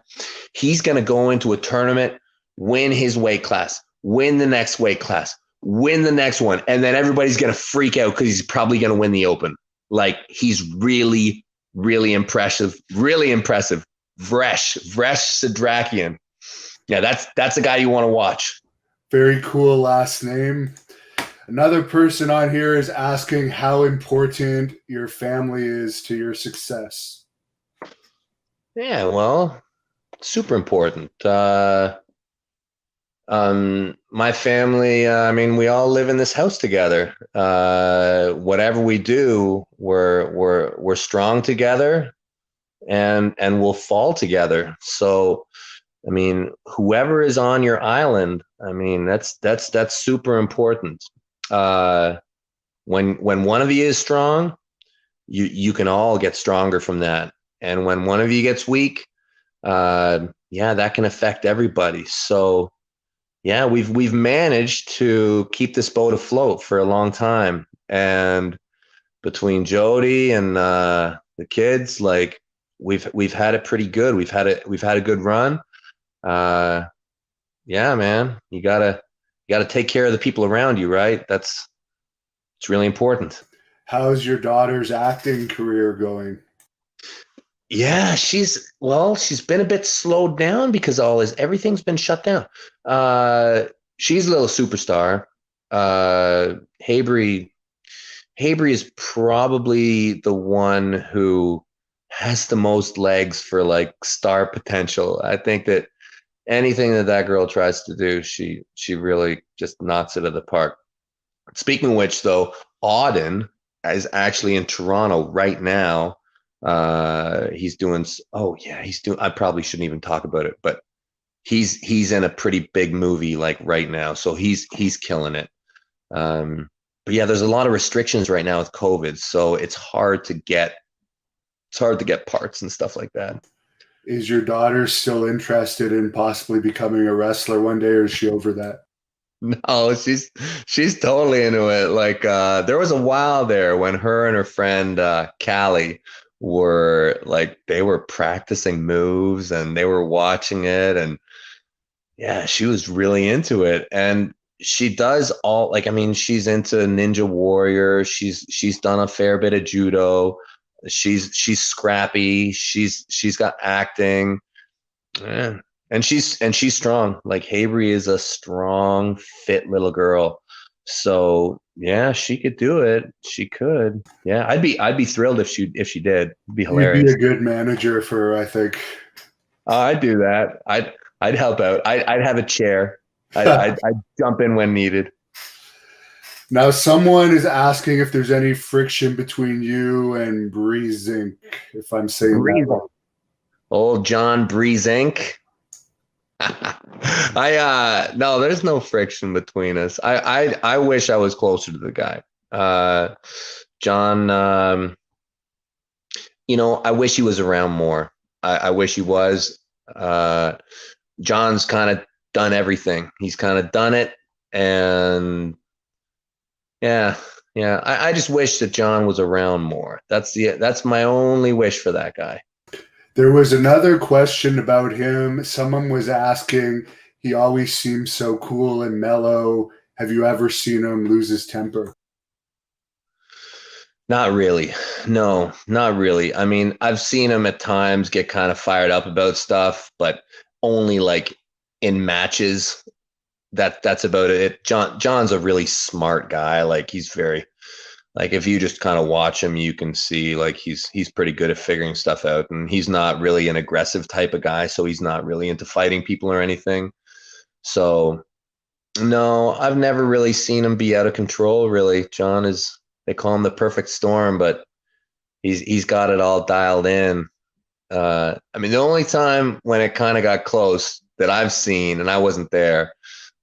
he's going to go into a tournament, win his weight class, win the next weight class, win the next one, and then everybody's going to freak out because he's probably going to win the Open. Like he's really, really impressive. Really impressive. Vresh Sidrakian. Yeah, that's a guy you want to watch. Very cool last name. Another person on here is asking how important your family is to your success. Yeah, well, super important. My family, I mean, we all live in this house together. Whatever we do, we're strong together, and we'll fall together. So, I mean, whoever is on your island, I mean, that's super important. Uh, when one of you is strong, you can all get stronger from that. And when one of you gets weak, yeah, that can affect everybody. So yeah, we've managed to keep this boat afloat for a long time, and between Jody and the kids, like we've had it pretty good. We've had a good run. Uh, yeah, man, you gotta take care of the people around you, right? It's really important. How's your daughter's acting career going? Yeah, she's been a bit slowed down because all this everything's been shut down. Uh, she's a little superstar. Habry Habry is probably the one who has the most legs for like star potential. I think that anything that girl tries to do, she really just knocks it out of the park. Speaking of which, though, Auden is actually in Toronto right now. He's doing. Oh yeah, he's doing. I probably shouldn't even talk about it, but he's in a pretty big movie like right now, so he's killing it. But yeah, there's a lot of restrictions right now with COVID, so it's hard to get parts and stuff like that. Is your daughter still interested in possibly becoming a wrestler one day, or is she over that? No, she's totally into it. Like there was a while there when her and her friend Callie were like they were practicing moves and they were watching it, and yeah, she was really into it. And she does all like I mean, she's into Ninja Warrior. She's done a fair bit of judo. She's scrappy. She's got acting. Yeah. And she's strong. Like Habry is a strong, fit little girl. So yeah, she could do it. She could. Yeah, I'd be thrilled if she did. It'd be You'd be a hilarious. good manager for her, I think. I'd do that. I'd help out. I'd have a chair. I'd jump in when needed. Now, someone is asking if there's any friction between you and Breezink, if I'm saying that Breeze, right. old John Breeze Inc. I no, there's no friction between us. I wish I was closer to the guy. John, I wish he was around more. I wish he was. Uh, John's kind of done everything. He's kind of done it, and yeah, yeah. I just wish that John was around more. That's my only wish for that guy. There was another question about him. Someone was asking, he always seems so cool and mellow. Have you ever seen him lose his temper? Not really. No, not really. I mean, I've seen him at times get kind of fired up about stuff, but only like in matches. That's about it. John's a really smart guy. Like he's very like if you just kind of watch him, you can see like he's pretty good at figuring stuff out, and he's not really an aggressive type of guy, so he's not really into fighting people or anything. So no, I've never really seen him be out of control. Really, John is. They call him the perfect storm, but he's got it all dialed in. I mean, the only time when it kind of got close that I've seen, and I wasn't there,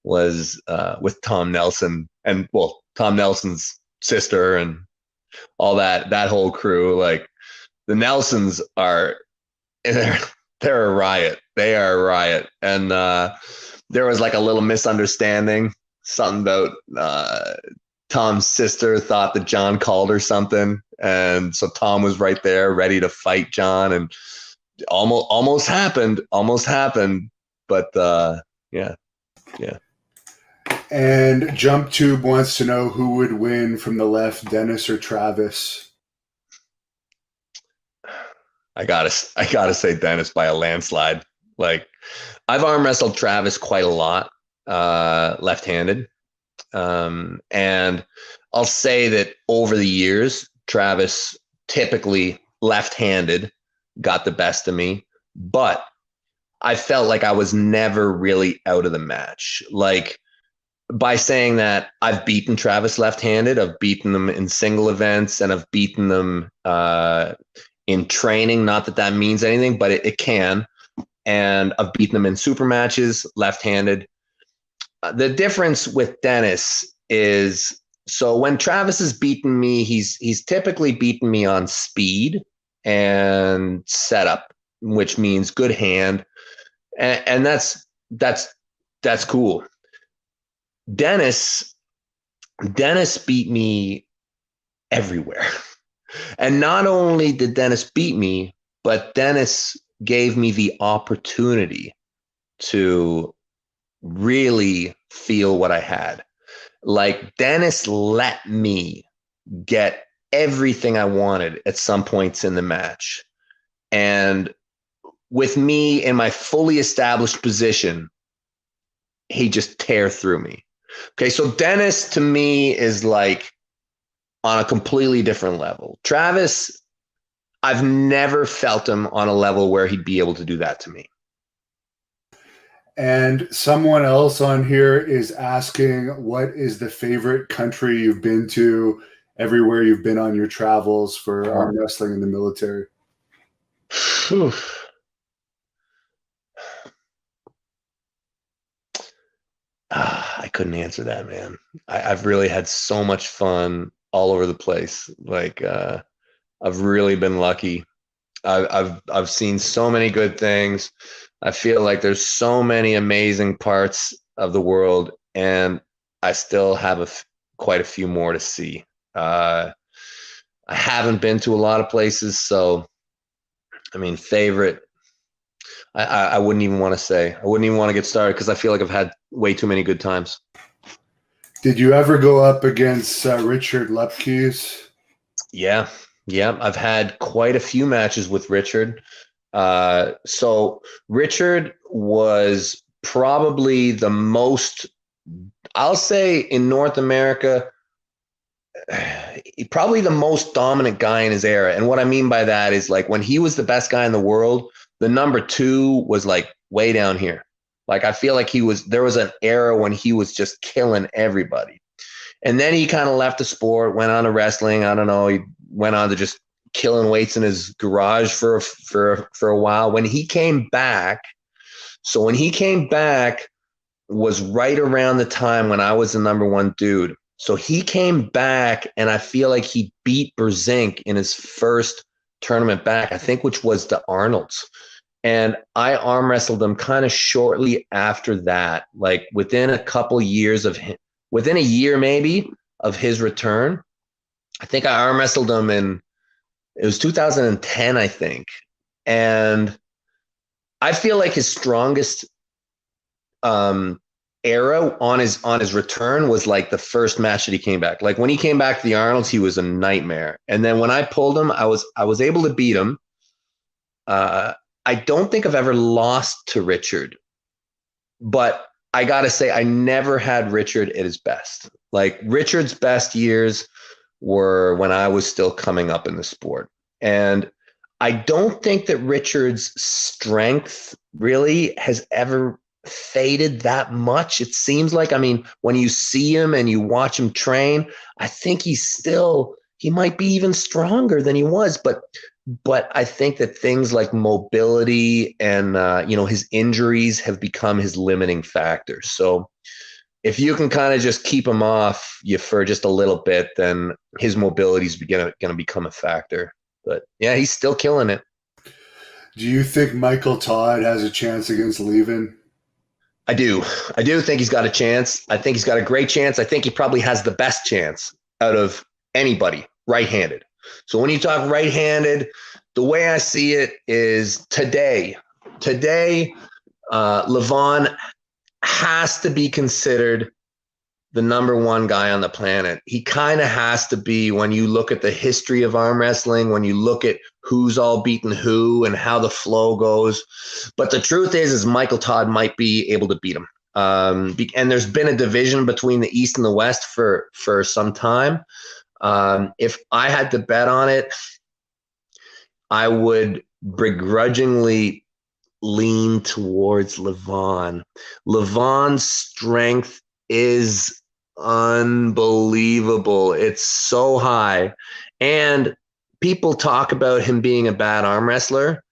was with Tom Nelson and well, Tom Nelson's sister and all that whole crew. Like the Nelsons are they're they're a riot. They are a riot, and there was like a little misunderstanding. Something about Tom's sister thought that John called her something, and so Tom was right there, ready to fight John, and almost happened, but yeah, yeah. And Jump Tube wants to know who would win from the left, Dennis or Travis. I gotta say Dennis by a landslide. Like I've arm wrestled Travis quite a lot, left-handed, and I'll say that over the years, Travis typically left-handed got the best of me, but I felt like I was never really out of the match. Like by saying that, I've beaten Travis left-handed. I've beaten them in single events, and I've beaten them in training. Not that that means anything, but it can. And I've beaten them in super matches left-handed. The difference with Dennis is so when Travis has beaten me, he's typically beaten me on speed and setup. which means good hand, and that's cool. Dennis beat me everywhere. And not only did Dennis beat me, but Dennis gave me the opportunity to really feel what I had. Like, Dennis let me get everything I wanted at some points in the match. And with me in my fully established position, he just tear through me. Okay, so Dennis to me is like on a completely different level. Travis, I've never felt him on a level where he'd be able to do that to me. And someone else on here is asking, what is the favorite country you've been to, everywhere you've been on your travels for arm wrestling in the military? I couldn't answer that, man. I've really had so much fun all over the place. Like, I've really been lucky. I've seen so many good things. I feel like there's so many amazing parts of the world, and I still have quite a few more to see. I haven't been to a lot of places, so I mean, favorite. I wouldn't even want to say. I wouldn't even want to get started because I feel like I've had way too many good times. Did you ever go up against Richard Lepke's? Yeah. I've had quite a few matches with Richard. So Richard was probably the most, I'll say in North America, probably the most dominant guy in his era. And what I mean by that is, like, when he was the best guy in the world, the number two was like way down here. Like, I feel like there was an era when he was just killing everybody. And then he kind of left the sport, went on to wrestling. I don't know. He went on to just killing weights in his garage for a while. When he came back was right around the time when I was the number one dude. So he came back, and I feel like he beat Berzink in his first tournament back, I think, which was the Arnolds. And I arm wrestled him kind of shortly after that, like within a couple years of him, within a year maybe of his return. I think I arm wrestled him it was 2010, I think. And I feel like his strongest era on his return was like the first match that he came back. Like, when he came back to the Arnolds, he was a nightmare. And then when I pulled him, I was able to beat him. I don't think I've ever lost to Richard, but I got to say, I never had Richard at his best. Like, Richard's best years were when I was still coming up in the sport. And I don't think that Richard's strength really has ever faded that much. It seems like, I mean, when you see him and you watch him train, I think he might be even stronger than he was, but I think that things like mobility and his injuries have become his limiting factors. So if you can kind of just keep him off you for just a little bit, then his mobility is going to become a factor. But yeah, he's still killing it. Do you think Michael Todd has a chance against Levin? I do think he's got a chance. I think he's got a great chance. I think he probably has the best chance out of anybody right-handed. So when you talk right-handed, the way I see it is today, Levon has to be considered the number one guy on the planet. He kind of has to be, when you look at the history of arm wrestling, when you look at who's all beaten who and how the flow goes. But the truth is Michael Todd might be able to beat him. And there's been a division between the East and the West for some time. If I had to bet on it, I would begrudgingly lean towards Levon. Levon's strength is unbelievable. It's so high. And people talk about him being a bad arm wrestler.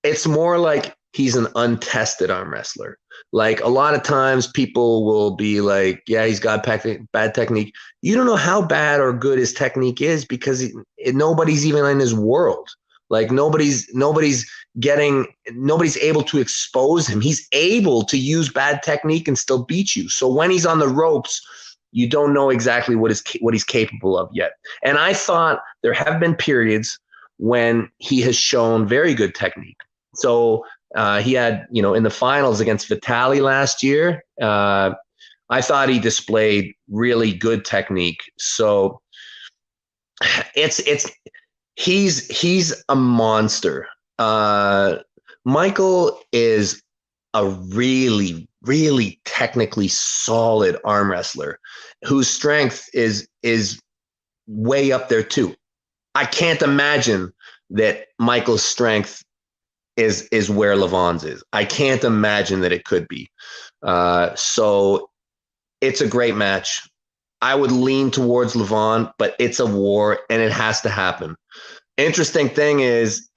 It's more like he's an untested arm wrestler. Like, a lot of times people will be like, yeah, he's got bad technique. You don't know how bad or good his technique is because nobody's even in his world. Like, nobody's nobody's able to expose him. He's able to use bad technique and still beat you. So when he's on the ropes, you don't know exactly what he's capable of yet. And I thought there have been periods when he has shown very good technique. So he had, in the finals against Vitali last year, I thought he displayed really good technique. So he's a monster. Michael is a really, really technically solid arm wrestler whose strength is way up there too. I can't imagine that Michael's strength is where Levon's is. I can't imagine that it could be. So it's a great match. I would lean towards Levon, but it's a war and it has to happen. Interesting thing is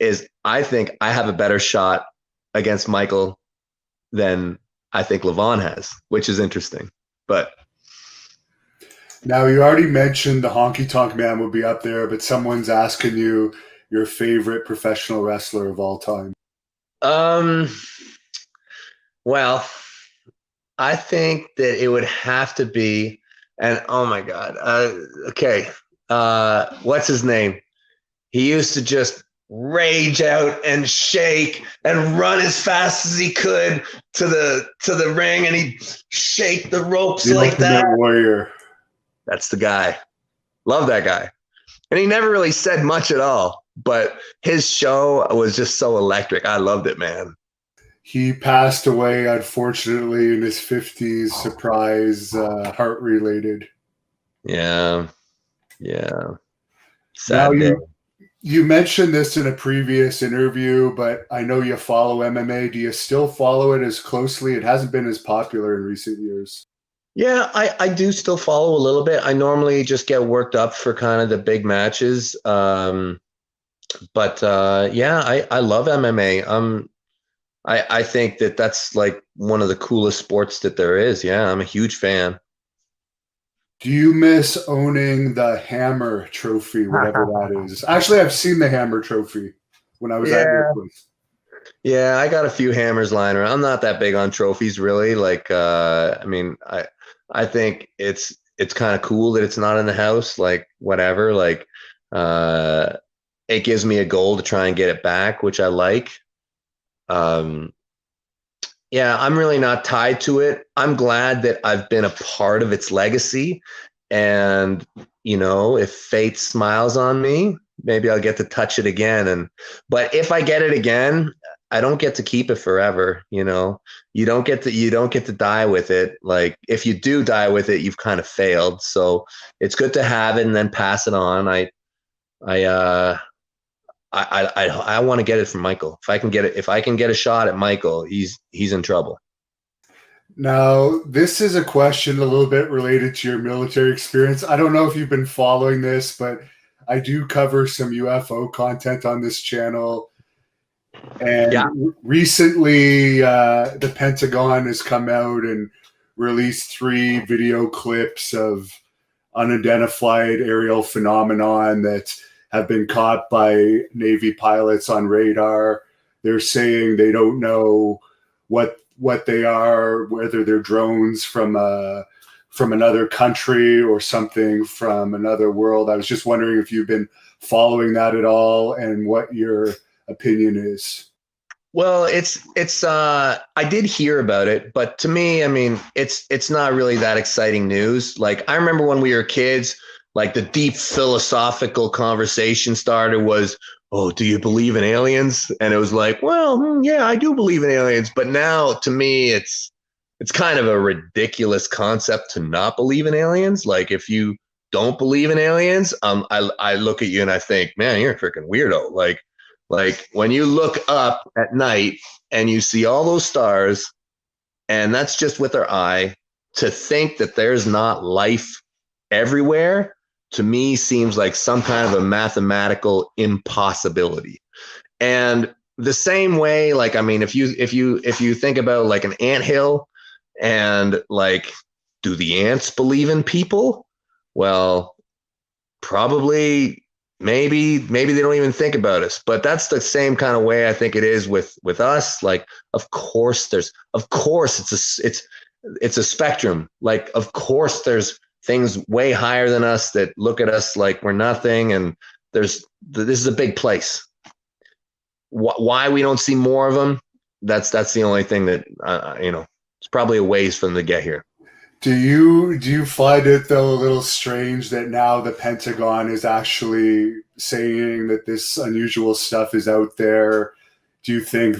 I think I have a better shot against Michael than I think Levon has, which is interesting. But now, you already mentioned the Honky Tonk Man will be up there, but someone's asking you your favorite professional wrestler of all time. Well, I think that it would have to be, and oh my God, okay, what's his name? He used to just rage out and shake and run as fast as he could to the ring, and he'd shake the ropes The like that. Ultimate Warrior. That's the guy. Love that guy. And he never really said much at all, but his show was just so electric. I loved it, man. He passed away, unfortunately, in his 50s. Surprise, heart-related. Yeah. Now, Sad day. you mentioned this in a previous interview, but I know you follow MMA. Do you still follow it as closely? It hasn't been as popular in recent years. Yeah, I do still follow a little bit. I normally just get worked up for kind of the big matches. But yeah, I love MMA. I think that's like one of the coolest sports that there is. Yeah, I'm a huge fan. Do you miss owning the Hammer Trophy, whatever that is? Actually, I've seen the Hammer Trophy when I was at your place. Yeah, I got a few hammers lying around. I'm not that big on trophies, really. Like, I mean, I think it's kind of cool that it's not in the house. Like, whatever. Like, it gives me a goal to try and get it back, which I like. Yeah, I'm really not tied to it. I'm glad that I've been a part of its legacy. And, if fate smiles on me, maybe I'll get to touch it again. But if I get it again, I don't get to keep it forever. You don't get to die with it. Like, if you do die with it, you've kind of failed. So it's good to have it and then pass it on. I want to get it from Michael. If I can get a shot at Michael, he's in trouble. Now, this is a question a little bit related to your military experience. I don't know if you've been following this, but I do cover some UFO content on this channel. And recently, the Pentagon has come out and released 3 video clips of unidentified aerial phenomenon that have been caught by Navy pilots on radar. They're saying they don't know what they are, whether they're drones from another country or something from another world. I was just wondering if you've been following that at all and what your opinion is. Well, I did hear about it, but to me, I mean, it's not really that exciting news. Like, I remember when we were kids, like, the deep philosophical conversation starter was, oh, do you believe in aliens? And it was like, well, yeah, I do believe in aliens. But now, to me, it's kind of a ridiculous concept to not believe in aliens. Like, if you don't believe in aliens, I look at you and I think, man, you're a freaking weirdo. Like when you look up at night and you see all those stars, and that's just with our eye, to think that there's not life everywhere, to me seems like some kind of a mathematical impossibility. And the same way, like, I mean, if you think about like an anthill and like, do the ants believe in people? Well, probably maybe they don't even think about us. But that's the same kind of way I think it is with us. Like, of course it's a spectrum. Like, of course there's things way higher than us that look at us like we're nothing, and this is a big place. Why we don't see more of them? That's the only thing that it's probably a ways for them to get here. Do you find it though a little strange that now the Pentagon is actually saying that this unusual stuff is out there? Do you think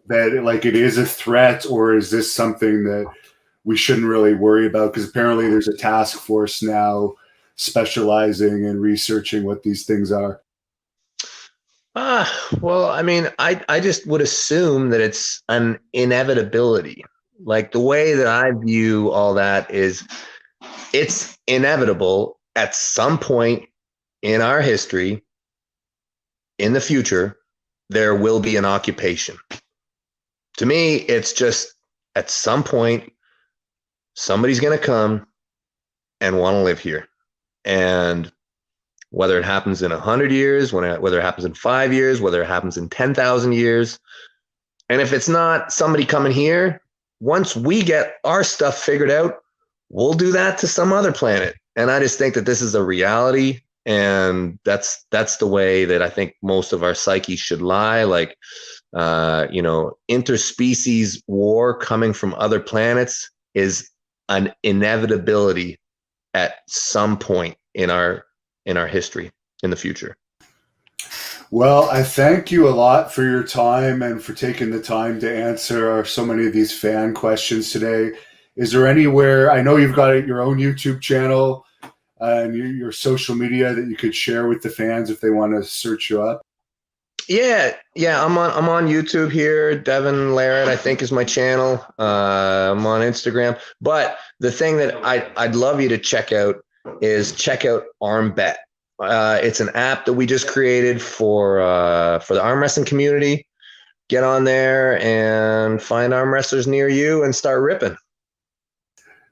that like it is a threat, or is this something that we shouldn't really worry about? Because apparently there's a task force now specializing in researching what these things are. Well, I mean, I just would assume that it's an inevitability. Like, the way that I view all that is it's inevitable at some point in our history, in the future, there will be an occupation. To me, it's just at some point, somebody's going to come and want to live here. And whether it happens in 100 years, whether it happens in 5 years, whether it happens in 10,000 years. And if it's not somebody coming here, once we get our stuff figured out, we'll do that to some other planet. And I just think that this is a reality. And that's the way that I think most of our psyche should lie. Like, interspecies war coming from other planets is an inevitability at some point in our history in the future. Well, I thank you a lot for your time and for taking the time to answer so many of these fan questions today. Is there anywhere, I know you've got your own YouTube channel and your social media, that you could share with the fans if they want to search you up? Yeah, I'm on YouTube here. Devon Larratt, I think, is my channel. I'm on Instagram. But the thing that I'd love you to check out is ArmBet. It's an app that we just created for the arm wrestling community. Get on there and find arm wrestlers near you and start ripping.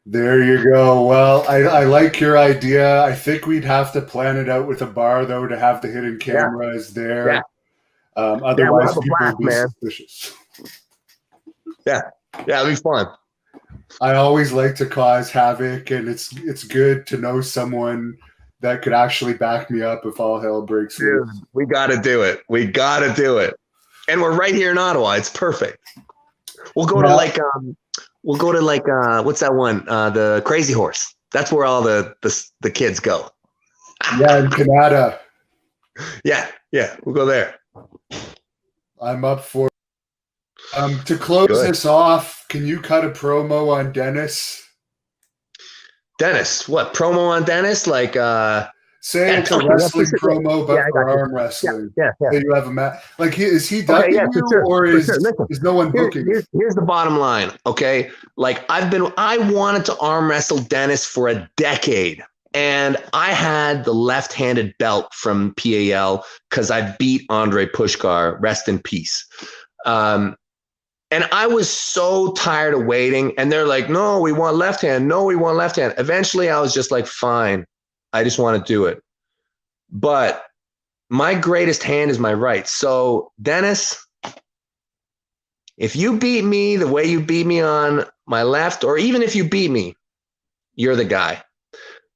There you go. Well, I like your idea. I think we'd have to plan it out with a bar, though, to have the hidden cameras there. Yeah. Otherwise, people will be suspicious. Yeah, it'll be fun. I always like to cause havoc, and it's good to know someone that could actually back me up if all hell breaks loose. We got to do it. And we're right here in Ottawa. It's perfect. We'll go to what's that one? The Crazy Horse. That's where all the kids go. Yeah, in Canada. Yeah. We'll go there. I'm up for it. To close this off, can you cut a promo on Dennis? Dennis, what promo on Dennis? Like, say it's a wrestling promo, but for arm wrestling. Yeah. You have a match. Like, is he ducking you, or is no one booking? Here's the bottom line. Okay, like I wanted to arm wrestle Dennis for a decade, and I had the left-handed belt from PAL because I beat Andre Pushkar. Rest in peace. And I was so tired of waiting. And they're like, no, we want left hand. No, we want left hand. Eventually, I was just like, fine. I just want to do it. But my greatest hand is my right. So, Dennis, if you beat me the way you beat me on my left, or even if you beat me, you're the guy.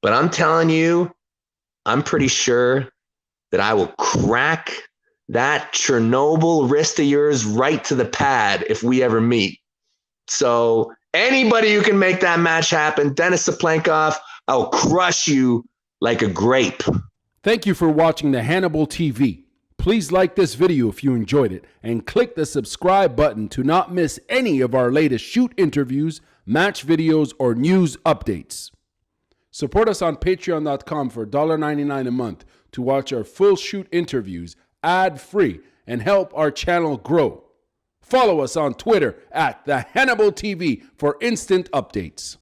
But I'm telling you, I'm pretty sure that I will crack that Chernobyl wrist of yours right to the pad if we ever meet. So anybody who can make that match happen, Dennis Saplenkov, I'll crush you like a grape. Thank you for watching the Hannibal TV. Please like this video if you enjoyed it and click the subscribe button to not miss any of our latest shoot interviews, match videos, or news updates. Support us on patreon.com for $1.99 a month to watch our full shoot interviews ad-free and help our channel grow. Follow us on Twitter at the Hannibal TV for instant updates.